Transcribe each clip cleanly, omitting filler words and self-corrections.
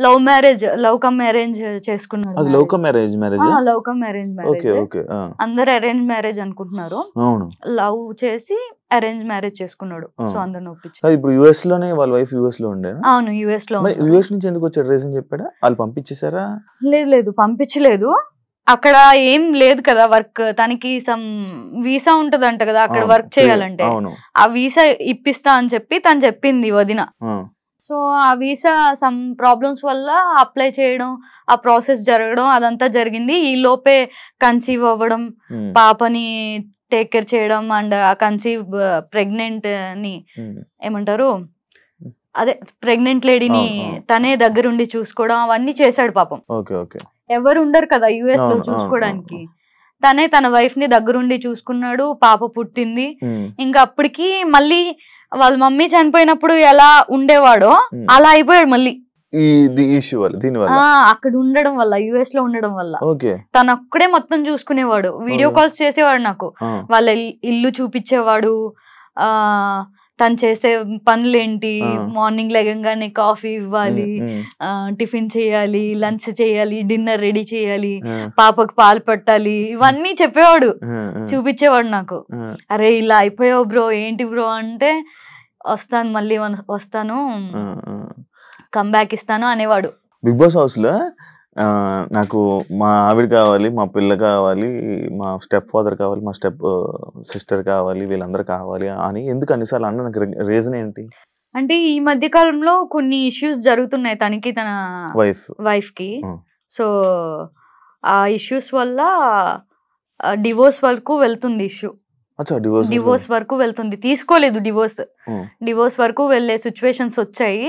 Love marriage, love come arrange చేసుకున్నారు. అది love come arrange marriage? Love come arrange marriage. అందరు arrange marriage అనుకుంటున్నారు. Love చేసి arrange marriage చేసుకున్నాడు. సో అందరిని ఒప్పించి. ఇప్పుడు యుఎస్ లోనే వాళ్ళ వైఫ్ యుఎస్ లో ఉండే? అవును, యుఎస్ లో. యుఎస్ నుంచి ఎందుకు వచ్చాడు రీజన్ చెప్పాడా? వాళ్ళు పంపించేసారా? లేదు పంపించలేదు. అక్కడ ఏం లేదు కదా వర్క్. తనకి సమ్ వీసా ఉంటదంట కదా అక్కడ వర్క్ చేయాలంటే. ఆ వీసా ఇప్పిస్తా అని చెప్పి తను చెప్పింది వదిన. సో ఆ వీసా సమ్ ప్రాబ్లమ్స్ వల్ల అప్లై చేయడం, ఆ ప్రాసెస్ జరగడం అదంతా జరిగింది. ఈ లోపే కన్సీవ్ అవ్వడం, పాపని టేక్ కేర్ చేయడం అండ్ ఆ కన్సీవ్ ప్రెగ్నెంట్ ని ఏమంటారు అదే ప్రెగ్నెంట్ లేడీని తనే దగ్గరుండి చూసుకోవడం అవన్నీ చేశాడు పాపం. ఎవరు ఉండరు కదా యుఎస్ లో చూసుకోవడానికి. తనే తన వైఫ్ ని దగ్గరుండి చూసుకున్నాడు. పాప పుట్టింది. ఇంకా అప్పటికి మళ్ళీ వాళ్ళ మమ్మీ చనిపోయినప్పుడు ఎలా ఉండేవాడో అలా అయిపోయాడు మళ్ళీ. అక్కడ ఉండడం వల్ల, యుఎస్ లో ఉండడం వల్ల తను అక్కడే మొత్తం చూసుకునేవాడు. వీడియో కాల్స్ చేసేవాడు నాకు. వాళ్ళ ఇల్లు చూపించేవాడు. తను చేసే పనులేంటి, మార్నింగ్ లెగంగానే కాఫీ ఇవ్వాలి, టిఫిన్ చేయాలి, లంచ్ చేయాలి, డిన్నర్ రెడీ చేయాలి, పాపకు పాలు పట్టాలి, ఇవన్నీ చెప్పేవాడు, చూపించేవాడు నాకు. అరే ఇలా అయిపోయావు బ్రో, ఏంటి బ్రో అంటే వస్తాను మళ్ళీ వస్తాను, కంబ్యాక్ ఇస్తాను అనేవాడు. బిగ్ బాస్ హౌస్ లో నాకు మా ఆవిడ కావాలి, మా పిల్ల కావాలి, మా స్టెప్ ఫాదర్ కావాలి, మా స్టెప్ సిస్టర్ కావాలి, వీళ్ళందరూ కావాలి అని ఎందుకు అన్నిసార్లు అన్న? నాకు రీజన్ ఏంటి అంటే ఈ మధ్య కాలంలో కొన్ని ఇష్యూస్ జరుగుతున్నాయి తనకి, తన వైఫ్ కి. సో ఆ ఇష్యూస్ వల్ల డివోర్స్ వరకు వెళ్తుంది ఇష్యూ. డివోర్స్ వరకు వెళ్తుంది. తీసుకోలేదు డివోర్స్ వరకు వెళ్లే సిచ్యువేషన్స్ వచ్చాయి.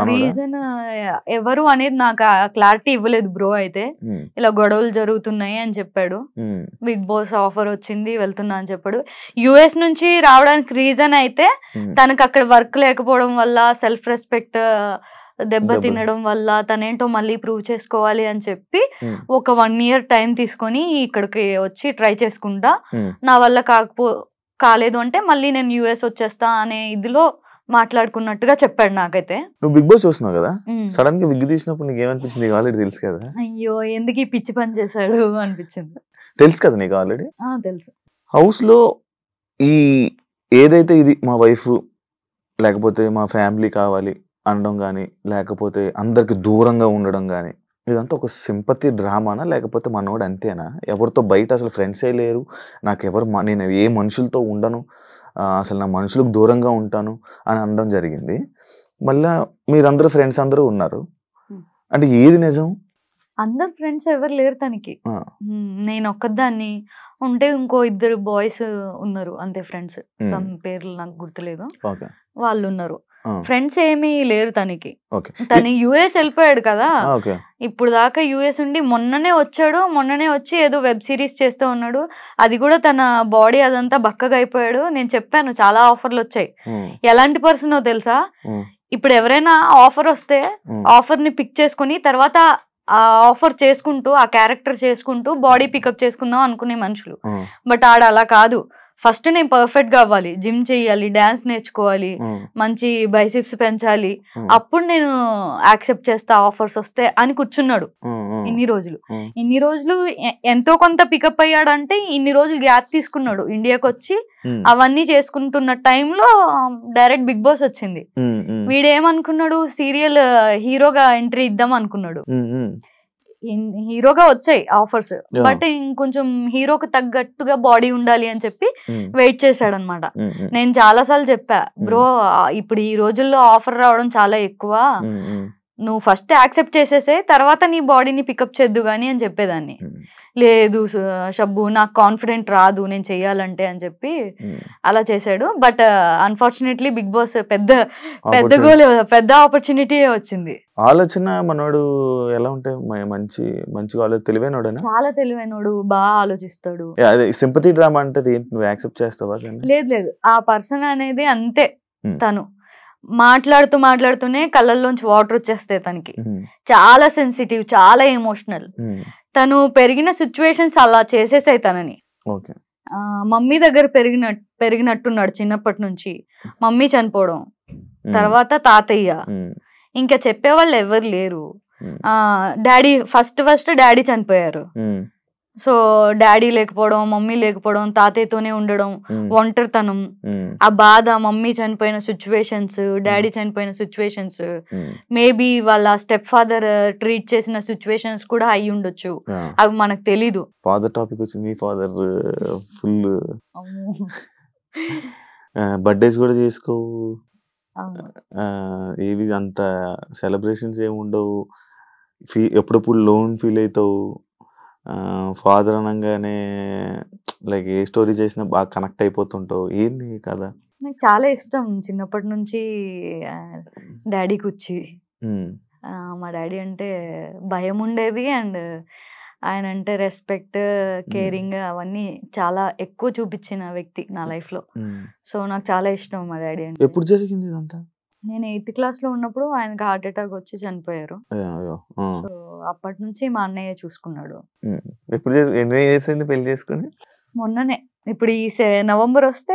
రీజన్ ఎవరు అనేది నాకు క్లారిటీ ఇవ్వలేదు బ్రో. అయితే ఇలా గొడవలు జరుగుతున్నాయి అని చెప్పాడు. బిగ్ బాస్ ఆఫర్ వచ్చింది వెళ్తున్నా అని చెప్పాడు. యుఎస్ నుంచి రావడానికి రీజన్ అయితే తనకు అక్కడ వర్క్ లేకపోవడం వల్ల, సెల్ఫ్ రెస్పెక్ట్ దెబ్బ తినడం వల్ల, తనేంటో మళ్ళీ ప్రూవ్ చేసుకోవాలి అని చెప్పి ఒక 1 year టైం తీసుకొని ఇక్కడికి వచ్చి ట్రై చేసుకుంటా, నా వల్ల కాలేదు అంటే మళ్ళీ నేను యుఎస్ వచ్చేస్తా అనే ఇదిలో మాట్లాడుకున్నట్టుగా చెప్పాడు నాకైతే. నువ్వు బిగ్ బాస్ చూస్తున్నావు కదా, సడన్ గా విగ్ తీసినప్పుడు నీకు ఏమనిపించింది? నీకు ఆల్రెడీ తెలుసు కదా. అయ్యో ఎందుకు ఈ పిచ్చి పని చేశాడు అనిపించింది. తెలుసు కదా నీకు ఆల్రెడీ? తెలుసు. హౌస్ లో ఈ ఏదైతే ఇది మా వైఫ్ లేకపోతే మా ఫ్యామిలీ కావాలి అనడం కానీ, లేకపోతే అందరికి దూరంగా ఉండడం కానీ, ఇదంతా ఒక సింపతి డ్రామానా లేకపోతే మనోడు అంతేనా? ఎవరితో బయట అసలు ఫ్రెండ్సే లేరు, నేను ఏ మనుషులతో ఉండను, అసలు నా మనుషులకు దూరంగా ఉంటాను అని అనడం జరిగింది. మళ్ళా మీరందరూ ఫ్రెండ్స్ అందరూ ఉన్నారు అంటే ఏది నిజం? అందరు ఫ్రెండ్స్ ఎవరు లేరు తనకి. నేను ఒక్కదాన్ని ఉంటే ఇంకో 2 బాయ్స్ ఉన్నారు అంతే ఫ్రెండ్స్. సమ్ పేర్లు నాకు గుర్తులేదు, వాళ్ళు ఉన్నారు. ఫ్రెండ్స్ ఏమీ లేరు తనకి. తను యుఎస్ వెళ్ళిపోయాడు కదా, ఇప్పుడు దాకా యుఎస్ ఉండి మొన్ననే వచ్చి ఏదో వెబ్ సిరీస్ చేస్తూ ఉన్నాడు. అది కూడా తన బాడీ అదంతా బక్కగా అయిపోయాడు. నేను చెప్పాను చాలా ఆఫర్లు వచ్చాయి. ఎలాంటి పర్సనో తెలుసా? ఇప్పుడు ఎవరైనా ఆఫర్ వస్తే ఆఫర్ ని పిక్ చేసుకుని తర్వాత ఆ ఆఫర్ చేసుకుంటూ, ఆ క్యారెక్టర్ చేసుకుంటూ బాడీ పికప్ చేసుకుందాం అనుకునే మనుషులు. బట్ ఆడ అలా కాదు. ఫస్ట్ నేను పర్ఫెక్ట్ గా అవ్వాలి, జిమ్ చేయాలి, డాన్స్ నేర్చుకోవాలి, మంచి బైసిప్స్ పెంచాలి, అప్పుడు నేను యాక్సెప్ట్ చేస్తా ఆఫర్స్ వస్తే అని కూర్చున్నాడు ఇన్ని రోజులు. ఎంతో కొంత పికప్ అయ్యాడంటే ఇన్ని రోజులు గ్యాప్ తీసుకున్నాడు. ఇండియాకి వచ్చి అవన్నీ చేసుకుంటున్న టైంలో డైరెక్ట్ బిగ్ బాస్ వచ్చింది. వీడేమనుకున్నాడు, సీరియల్ హీరోగా ఎంట్రీ ఇద్దాం అనుకున్నాడు. హీరోగా వచ్చాయి ఆఫర్స్, బట్ ఇంకొంచెం హీరోకి తగ్గట్టుగా బాడీ ఉండాలి అని చెప్పి వెయిట్ చేశాడు అనమాట. నేను చాలా సార్లు చెప్పా, బ్రో ఇప్పుడు ఈ రోజుల్లో ఆఫర్ రావడం చాలా ఎక్కువ, నువ్వు ఫస్ట్ యాక్సెప్ట్ చేసేసే తర్వాత నీ బాడీని పికప్ చేద్దు గానీ అని చెప్పేదాన్ని. లేదు షబ్బు నాకు కాన్ఫిడెంట్ రాదు నేను చెయ్యాలంటే అని చెప్పి అలా చేశాడు. బట్ అన్ఫార్చునేట్లీ బిగ్ బాస్ పెద్ద ఆపర్చునిటీ వచ్చింది. ఆలోచన మనోడు ఎలా ఉంటే మంచి తెలివైనోడు, చాలా తెలివైనోడు, బాగా ఆలోచిస్తాడు. సింపతి డ్రామా అంటే నువ్వు యాక్సెప్ట్ చేస్తావా? లేదు, ఆ పర్సన్ అనేది అంతే. తను మాట్లాడుతూనే కళ్ళల్లోంచి వాటర్ వచ్చేస్తాయి తనకి. చాలా సెన్సిటివ్, చాలా ఎమోషనల్. తను పెరిగిన సిచ్యువేషన్స్ అలా చేసేసాయి తనని. మమ్మీ దగ్గర పెరిగినట్టున్నాడు చిన్నప్పటి నుంచి. మమ్మీ చనిపోవడం, తర్వాత తాతయ్య, ఇంకా చెప్పేవాళ్ళు ఎవరు లేరు. డాడీ ఫస్ట్ డాడీ చనిపోయారు. సో డాడీ లేకపోవడం, మమ్మీ లేకపోవడం, తాతయ్యతోనే ఉండడం, ఒంటరితనం, ఆ బాధ, మమ్మీ చనిపోయిన సిచ్యువేషన్స్, డాడీ చనిపోయిన సిచ్యువేషన్స్, మేబీ వాళ్ళ స్టెప్ ఫాదర్ ట్రీట్ చేసిన సిచ్యువేషన్స్ కూడా అయి ఉండొచ్చు, అవి మనకు తెలీదు. ఫాదర్ టాపిక్ వచ్చింది. మీ ఫాదర్ ఫుల్ బర్త్డేస్ కూడా చేసుకోవు, ఏవి అంత సెలబ్రేషన్స్ ఏమి ఉండవు, ఎప్పుడప్పుడు లోన్ ఫీల్ అవుతావు. ఫాదర్ అనగానే లైక్ ఏ స్టోరీ చేసినా బాగా కనెక్ట్ అయిపోతుంటావు. ఏంది కదా? నాకు చాలా ఇష్టం చిన్నప్పటి నుంచి డాడీకి వచ్చి. మా డాడీ అంటే భయం ఉండేది, అండ్ ఆయన అంటే రెస్పెక్ట్, కేరింగ్ అవన్నీ చాలా ఎక్కువ చూపించిన వ్యక్తి నా లైఫ్లో. సో నాకు చాలా ఇష్టం మా డాడీ అంటే. ఎప్పుడు జరిగింది ఇదంతా? నేను 8th క్లాస్లో ఉన్నప్పుడు ఆయనకి హార్ట్ అటాక్ వచ్చి చనిపోయారు. సో అప్పటి నుంచి మా అన్నయ్య చూసుకున్నాడు. ఎప్పుడు ఎన్ని ఇయర్స్ అయింది పెళ్లి చేసుకుని? మొన్ననే, ఇప్పుడు ఈ నవంబర్ వస్తే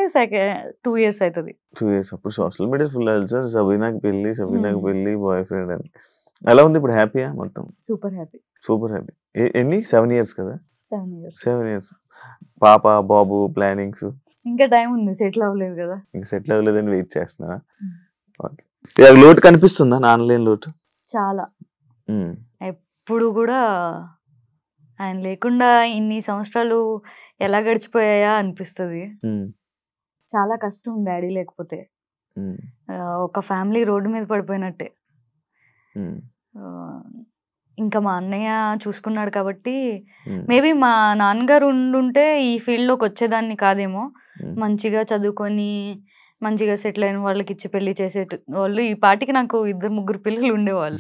2 years అవుతుంది. 2 years. అప్పుడు సోషల్ మీడియా ఫుల్ సార్ సబీనాకి పెళ్లి బాయ్ ఫ్రెండ్ అని. ఎలా ఉంది ఇప్పుడు? హ్యాపీయా? మొత్తం సూపర్ హ్యాపీ. Super happy. ఎన్ని 7 years కదా? 7 years. పాప బాబు ప్లానింగ్స్? ఇంకా టైం ఉంది, సెటిల్ అవ్వలేదు కదా. ఇంకా సెటిల్ అవ్వలేదని వెయిట్ చేస్తున్నా. లోటు కనిపిస్తుందా? ఆన్లైన్ లోటు చాలా. ఎప్పుడు కూడా ఆయన లేకుండా ఇన్ని సంవత్సరాలు ఎలా గడిచిపోయాయా అనిపిస్తుంది. చాలా కష్టం డాడీ లేకపోతే. ఒక ఫ్యామిలీ రోడ్డు మీద పడిపోయినట్టే. ఇంకా మా అన్నయ్య చూసుకున్నాడు కాబట్టి మేబీ మా నాన్నగారు ఉండుంటే ఈ ఫీల్డ్లోకి వచ్చేదాన్ని కాదేమో. మంచిగా చదువుకొని మంచిగా సెటిల్ అయిన వాళ్ళకి ఇచ్చి పెళ్లి చేసే వాళ్ళు ఈ పాటికి నాకు 2-3 పిల్లలు ఉండేవాళ్ళు.